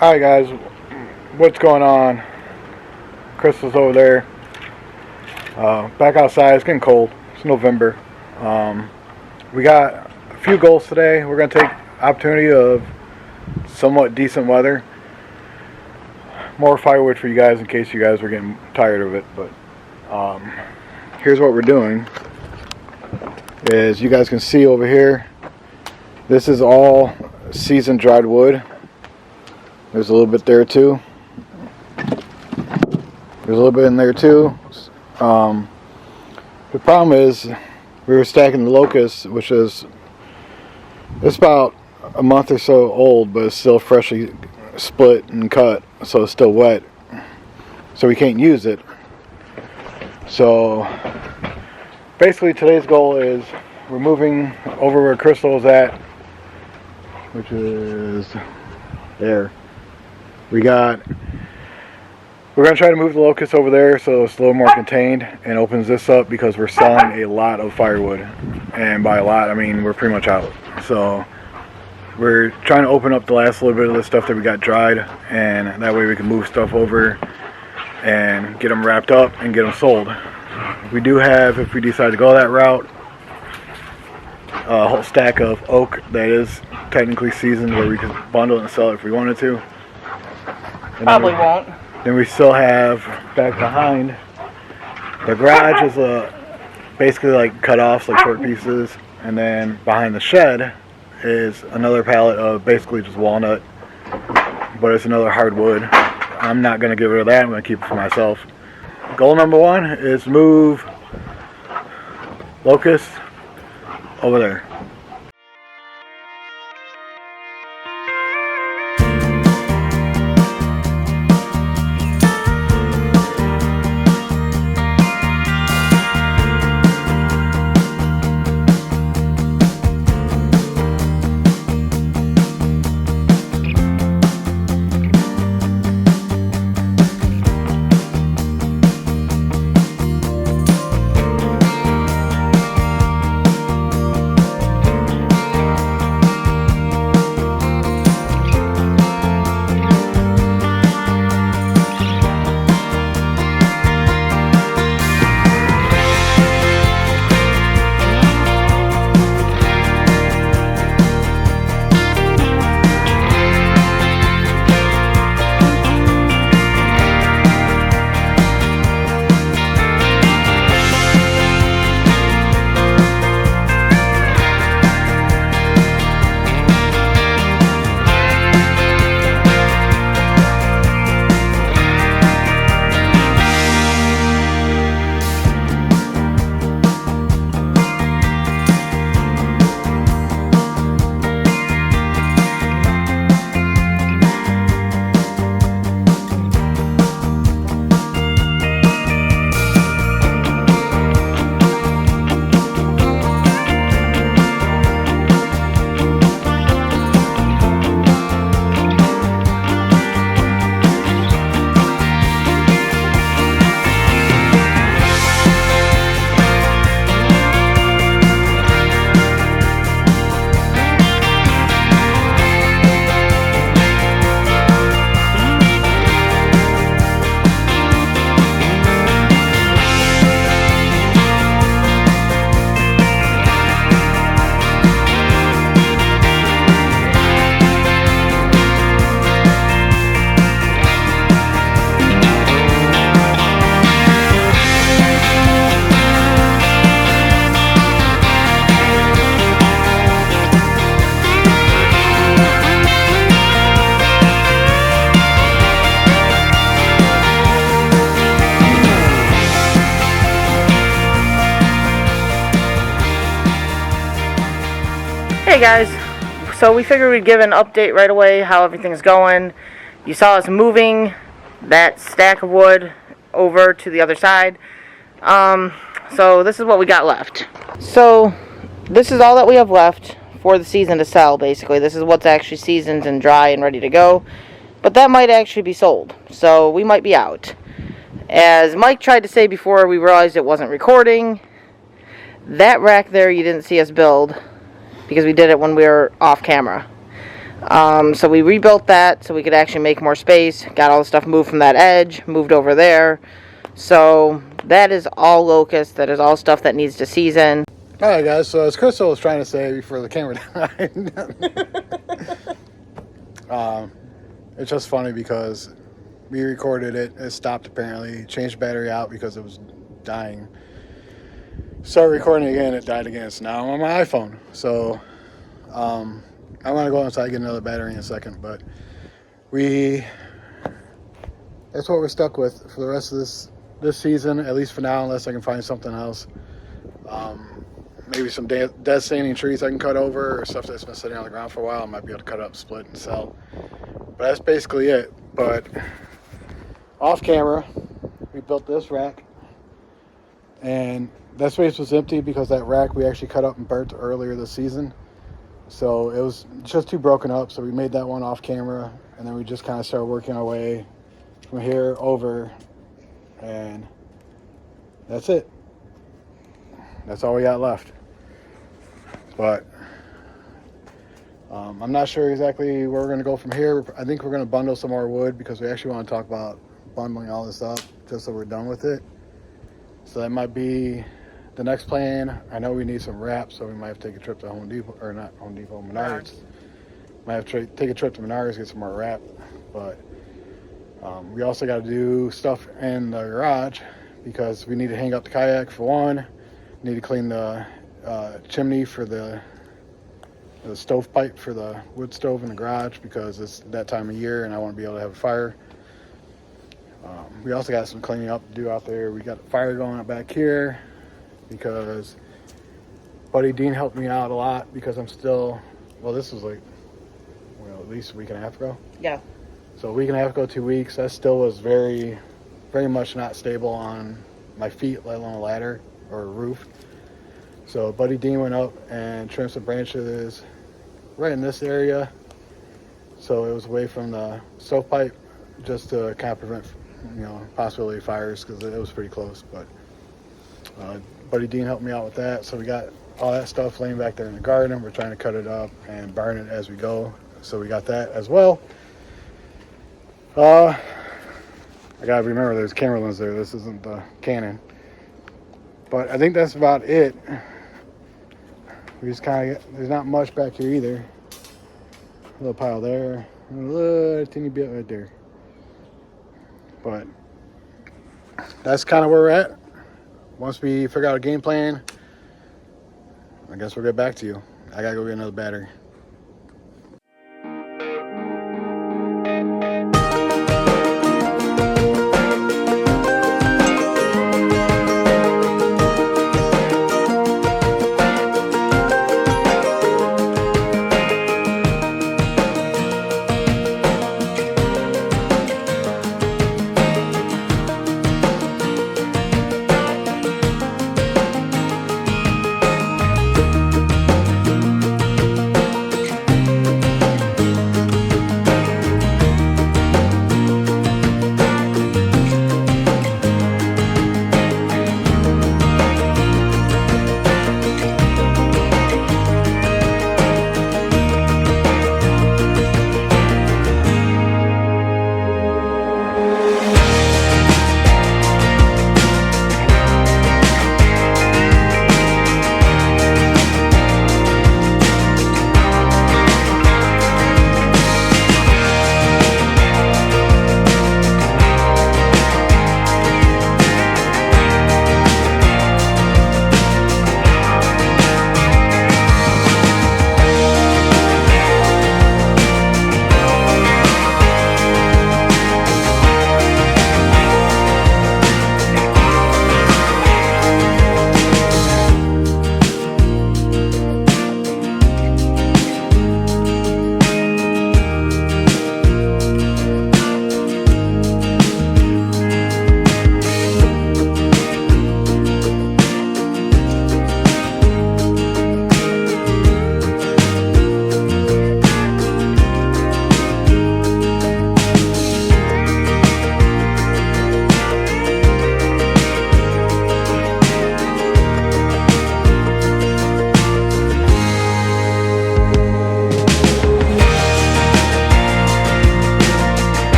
Alright guys, what's going on? Krystal's over there. Back outside, it's getting cold. It's November. We got a few goals today. We're going to take opportunity of somewhat decent weather. More firewood for you guys in case you guys were getting tired of it. But here's what we're doing. Is you guys can see over here, this is all seasoned dried wood. There's a little bit there too. There's a little bit in there too. The problem is we were stacking the locusts, which is it's about a month or so old, but it's still freshly split and cut, so it's still wet. So we can't use it. So basically today's goal is we're moving over where Krystal is at, which is there. We're going to try to move the locust over there so it's a little more contained and opens this up because we're selling a lot of firewood. And by a lot, I mean we're pretty much out. So we're trying to open up the last little bit of the stuff that we got dried, and that way we can move stuff over and get them wrapped up and get them sold. We do have, if we decide to go that route, a whole stack of oak that is technically seasoned where we could bundle it and sell it if we wanted to. And probably won't. Then we still have back behind the garage is basically like cut-offs, like short pieces, and then behind the shed is another pallet of basically just walnut, but it's another hardwood. I'm not going to get rid of that. I'm going to keep it for myself. Goal number one is move locust over there. Hey guys, so we figured we'd give an update right away how everything's going. You saw us moving that stack of wood over to the other side. So this is what we got left. So this is all that we have left for the season to sell, basically. This is what's actually seasoned and dry and ready to go. But that might actually be sold, so we might be out. As Mike tried to say before we realized it wasn't recording, that rack there you didn't see us build because we did it when we were off camera. So we rebuilt that so we could actually make more space. Got all the stuff moved from that edge, moved over there. So that is all locust. That is all stuff that needs to season. Alright guys, so as Krystal was trying to say before the camera died, it's just funny because we recorded it, it stopped apparently, changed the battery out because it was dying. Started recording again, it died again. So now I'm on my iPhone. So I'm gonna go inside and get another battery in a second, but that's what we're stuck with for the rest of this season, at least for now, unless I can find something else. Maybe some dead standing trees I can cut over, or stuff that's been sitting on the ground for a while. I might be able to cut up, split, and sell. But that's basically it. But off camera, we built this rack, and that space was empty because that rack we actually cut up and burnt earlier this season. So it was just too broken up, so we made that one off camera, and then we just kind of started working our way from here over, and that's it. That's all we got left. But I'm not sure exactly where we're going to go from here. I think we're going to bundle some more wood because we actually want to talk about bundling all this up just so we're done with it. So that might be the next plan. I know we need some wraps, so we might have to take a trip to Home Depot, or not Home Depot, Menards. Might have to take a trip to Menards, get some more wrap. But we also got to do stuff in the garage because we need to hang up the kayak for one. Need to clean the chimney for the stovepipe for the wood stove in the garage because it's that time of year and I want to be able to have a fire. We also got some cleaning up to do out there. We got a fire going up back here because Buddy Dean helped me out a lot because I'm still, well, this was like, at least a week and a half ago. Yeah. So a week and a half ago, 2 weeks, I still was very, very much not stable on my feet, let alone a ladder or a roof. So Buddy Dean went up and trimmed some branches right in this area. So it was away from the stovepipe just to kind of prevent, possibility of fires because it was pretty close. But Buddy Dean helped me out with that. So we got all that stuff laying back there in the garden. We're trying to cut it up and burn it as we go. So we got that as well. I gotta remember there's camera lens there. This isn't the Canon. But I think that's about it. We just kind of, there's not much back here either. A little pile there, a little teeny bit right there. But that's kind of where we're at. Once we figure out a game plan, I guess we'll get back to you. I gotta go get another battery.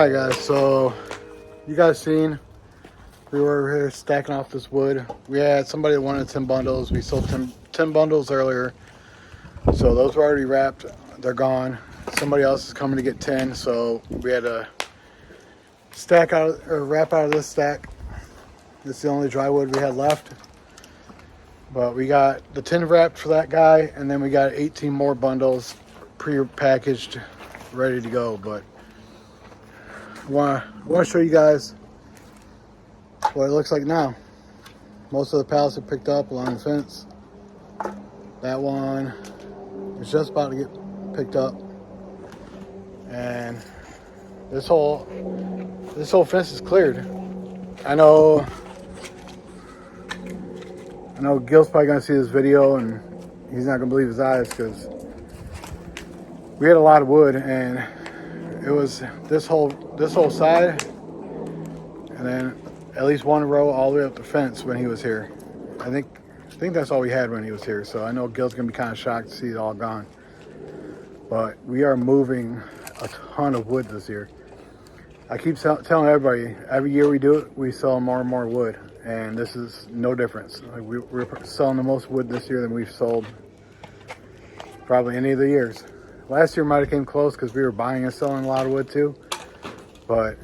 Alright guys, so you guys seen we were here stacking off this wood. We had somebody that wanted 10 bundles. We sold 10 bundles earlier, so those were already wrapped. They're gone. Somebody else is coming to get 10, so we had to stack out or wrap out of this stack. This is the only dry wood we had left, but we got the 10 wrapped for that guy, and then we got 18 more bundles pre-packaged, ready to go. But I want to show you guys what it looks like now. Most of the pallets are picked up along the fence. That one is just about to get picked up, and this whole fence is cleared. I know Gil's probably gonna see this video and he's not gonna believe his eyes, because we had a lot of wood, and it was this whole side, and then at least one row all the way up the fence when he was here. I think that's all we had when he was here. So I know Gil's gonna be kind of shocked to see it all gone. But we are moving a ton of wood this year. I keep telling everybody, every year we do it, we sell more and more wood, and this is no difference. Like we're selling the most wood this year than we've sold probably any of the years. Last year might have came close because we were buying and selling a lot of wood too, but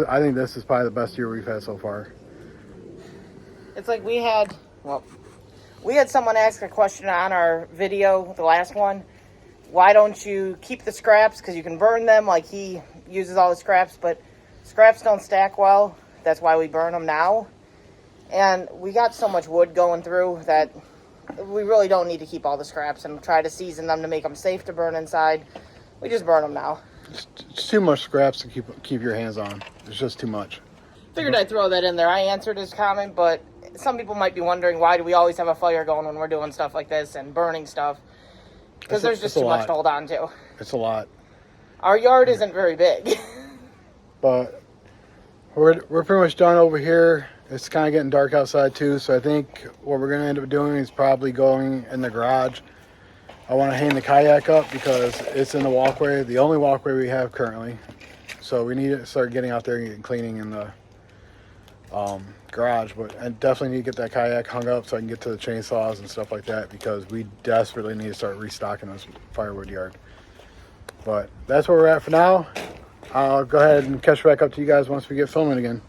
I think this is probably the best year we've had so far. It's like we had someone ask a question on our video, the last one. Why don't you keep the scraps? Because you can burn them. Like, he uses all the scraps, but scraps don't stack well. That's why we burn them now. And we got so much wood going through that we really don't need to keep all the scraps and try to season them to make them safe to burn inside. We just burn them now. It's too much scraps to keep your hands on. It's just too much. Figured I'd throw that in there. I answered his comment, but some people might be wondering, why do we always have a fire going when we're doing stuff like this and burning stuff? Because there's just too much to hold on to. It's a lot. Our yard isn't very big. But we're pretty much done over here. It's kind of getting dark outside too, so I think what we're going to end up doing is probably going in the garage. I want to hang the kayak up because it's in the walkway, the only walkway we have currently. So we need to start getting out there and cleaning in the garage. But I definitely need to get that kayak hung up so I can get to the chainsaws and stuff like that, because we desperately need to start restocking this firewood yard. But that's where we're at for now. I'll go ahead and catch back up to you guys once we get filming again.